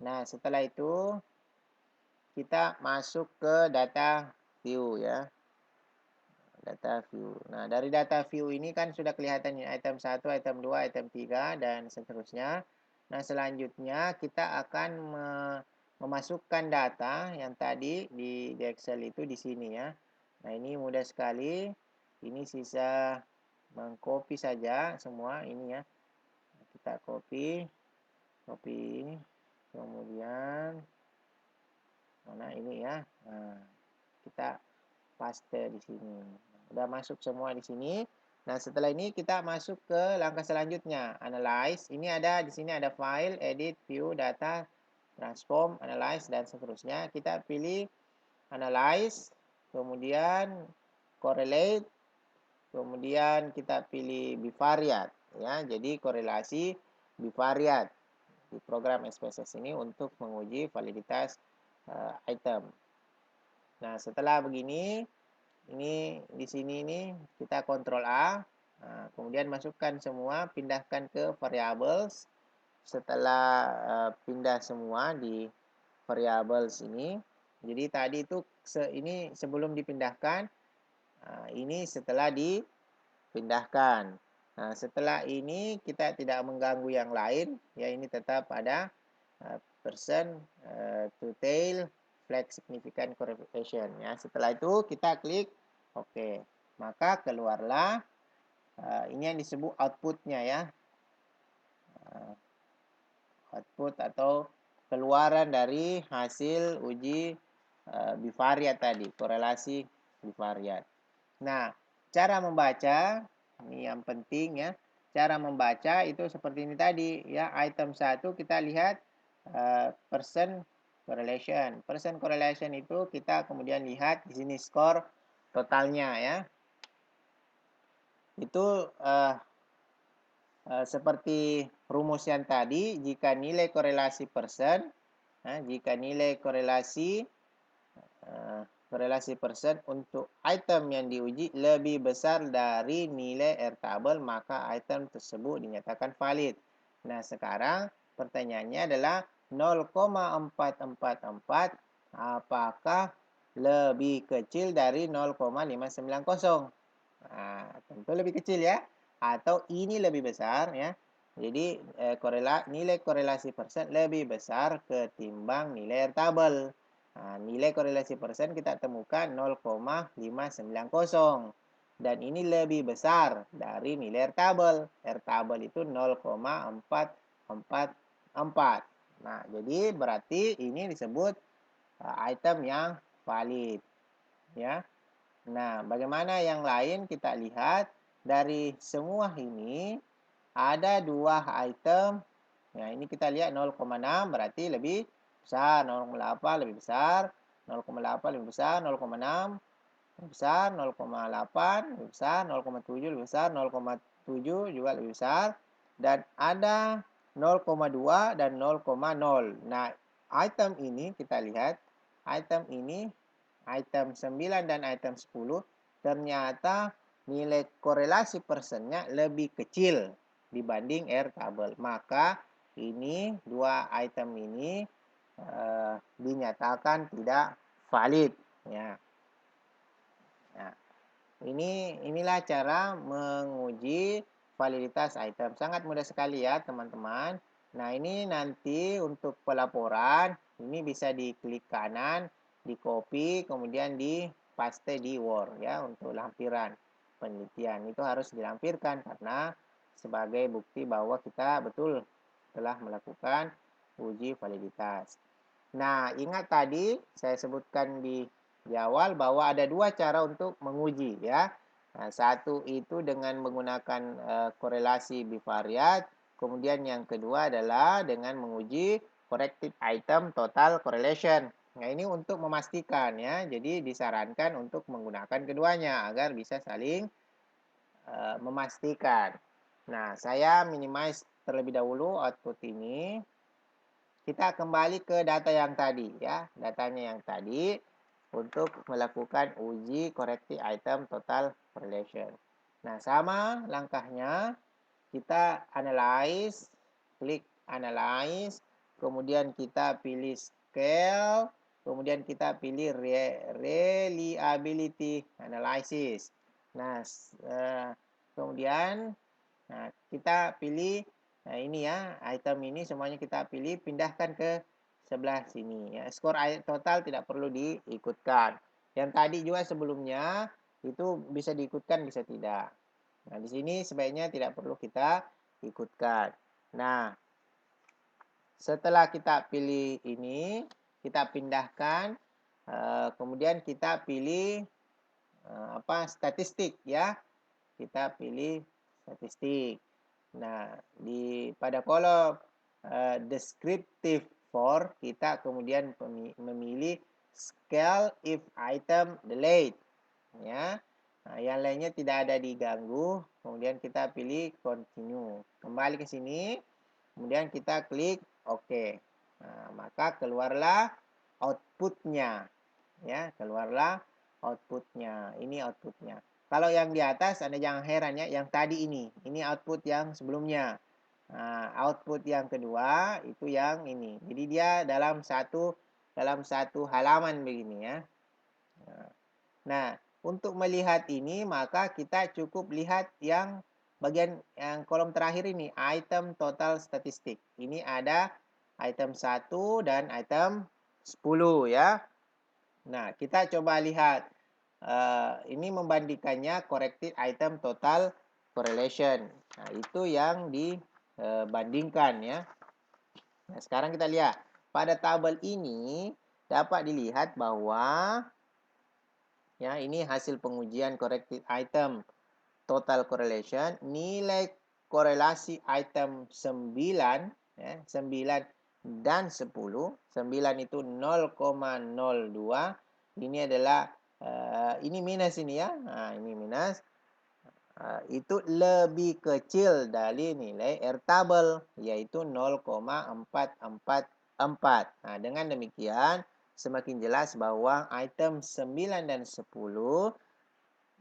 Nah, setelah itu kita masuk ke data view ya. Data view. Nah, dari data view ini kan sudah kelihatan ya item 1, item 2, item 3 dan seterusnya. Nah, selanjutnya kita akan memasukkan data yang tadi di Excel itu di sini ya. Nah, ini mudah sekali. Ini sisa mengcopy saja semua ini ya. Kita copy, copy, kemudian mana ini ya. Nah, kita paste di sini. Udah masuk semua di sini. Nah, setelah ini kita masuk ke langkah selanjutnya, analyze. Ini ada di sini ada file, edit, view, data, transform, analyze dan seterusnya. Kita pilih analyze, kemudian correlate, kemudian kita pilih bivariate ya. Jadi korelasi bivariate di program SPSS ini untuk menguji validitas item. Nah, setelah begini, ini di sini ini kita kontrol A. Nah, kemudian masukkan semua, pindahkan ke variables. Setelah pindah semua di variables ini, jadi tadi itu ini sebelum dipindahkan, ini setelah dipindahkan. Nah, setelah ini kita tidak mengganggu yang lain, ya ini tetap ada percent to tail flag significant correlation ya. Setelah itu kita klik OK. Maka keluarlah ini yang disebut outputnya ya. Output atau keluaran dari hasil uji bivariat tadi, korelasi bivariat. Nah, cara membaca ini yang penting ya. Cara membaca itu seperti ini tadi ya. Item 1 kita lihat percent correlation. Percent correlation itu kita kemudian lihat di sini skor totalnya ya. Itu seperti rumus yang tadi, jika nilai korelasi persen, jika nilai korelasi persen untuk item yang diuji lebih besar dari nilai R tabel, maka item tersebut dinyatakan valid. Nah, sekarang pertanyaannya adalah 0,444 apakah lebih kecil dari 0,590? Nah, tentu lebih kecil ya. Atau ini lebih besar ya. Jadi nilai korelasi persen lebih besar ketimbang nilai R tabel. Nah, nilai korelasi persen kita temukan 0,590 dan ini lebih besar dari nilai R tabel. R tabel itu 0,444. Nah, jadi berarti ini disebut item yang valid ya. Nah, bagaimana yang lain kita lihat dari semua ini ada dua item. Nah, ini kita lihat 0,6 berarti lebih besar, 0,8 lebih besar, 0,8 lebih besar, 0,6 lebih besar, 0,8 lebih besar, 0,7 lebih besar, 0,7 juga lebih besar, dan ada 0,2 dan 0,0. Nah, item ini kita lihat, item ini item 9 dan item 10 ternyata nilai korelasi persennya lebih kecil dibanding R tabel. Maka ini dua item ini dinyatakan tidak valid ya. Nah, inilah cara menguji validitas item. Sangat mudah sekali ya, teman-teman. Nah, ini nanti untuk pelaporan, ini bisa diklik kanan, di copy, kemudian di paste di Word ya untuk lampiran penelitian. Itu harus dilampirkan karena sebagai bukti bahwa kita betul telah melakukan uji validitas. Nah, ingat tadi saya sebutkan di awal bahwa ada dua cara untuk menguji ya. Nah, satu itu dengan menggunakan korelasi bivariat, kemudian yang kedua adalah dengan menguji corrected item total correlation. Nah, ini untuk memastikan ya. Jadi disarankan untuk menggunakan keduanya agar bisa saling memastikan. Nah, saya minimize terlebih dahulu output ini. Kita kembali ke data yang tadi ya, datanya yang tadi untuk melakukan uji corrective item total correlation. Nah, sama langkahnya kita analyze, klik analyze, kemudian kita pilih scale, kemudian kita pilih reliability analysis. Nah, kemudian kita pilih ini ya, item ini semuanya kita pilih, pindahkan ke sebelah sini ya. Skor total tidak perlu diikutkan. Yang tadi juga sebelumnya itu bisa diikutkan, bisa tidak. Nah, di sini sebaiknya tidak perlu kita ikutkan. Nah, setelah kita pilih ini, kita pindahkan, kemudian kita pilih statistik ya. Kita pilih statistik. Nah, pada kolom descriptive for kita kemudian memilih scale if item delayed ya. Nah, yang lainnya tidak ada diganggu. Kemudian kita pilih continue. Kembali ke sini. Kemudian kita klik OK. Nah, maka keluarlah outputnya. Ya, keluarlah outputnya. Ini outputnya. Kalau yang di atas Anda jangan heran ya, yang tadi ini. Ini output yang sebelumnya. Nah, output yang kedua itu yang ini. Jadi dia dalam satu halaman begini ya. Nah, untuk melihat ini maka kita cukup lihat yang bagian yang kolom terakhir ini, item total statistik. Ini ada item 1 dan item 10 ya. Nah, kita coba lihat. Ini membandingkannya corrected item total correlation. Nah, itu yang dibandingkan ya. Nah, sekarang kita lihat. Pada tabel ini dapat dilihat bahwa ya, ini hasil pengujian corrected item total correlation, nilai korelasi item 9 ya, 9 dan 10. 9 itu 0,02. Ini adalah ini minus ini ya. Nah, ini minus. Itu lebih kecil dari nilai airtable yaitu 0,444. Nah, dengan demikian semakin jelas bahwa item 9 dan 10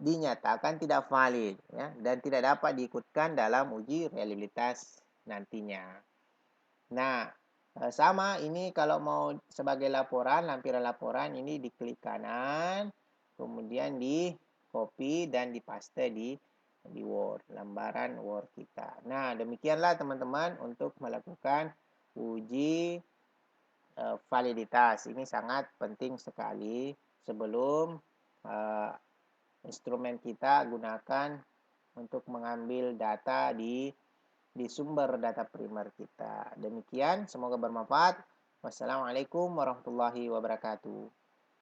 dinyatakan tidak valid ya, dan tidak dapat diikutkan dalam uji reliabilitas nantinya. Nah, sama ini kalau mau sebagai laporan, lampiran laporan ini diklik kanan, kemudian di copy dan dipaste di Word, lembaran Word kita. Nah, demikianlah teman-teman untuk melakukan uji validitas. Ini sangat penting sekali sebelum instrumen kita gunakan untuk mengambil data di sumber data primer kita. Demikian, semoga bermanfaat. Wassalamualaikum warahmatullahi wabarakatuh.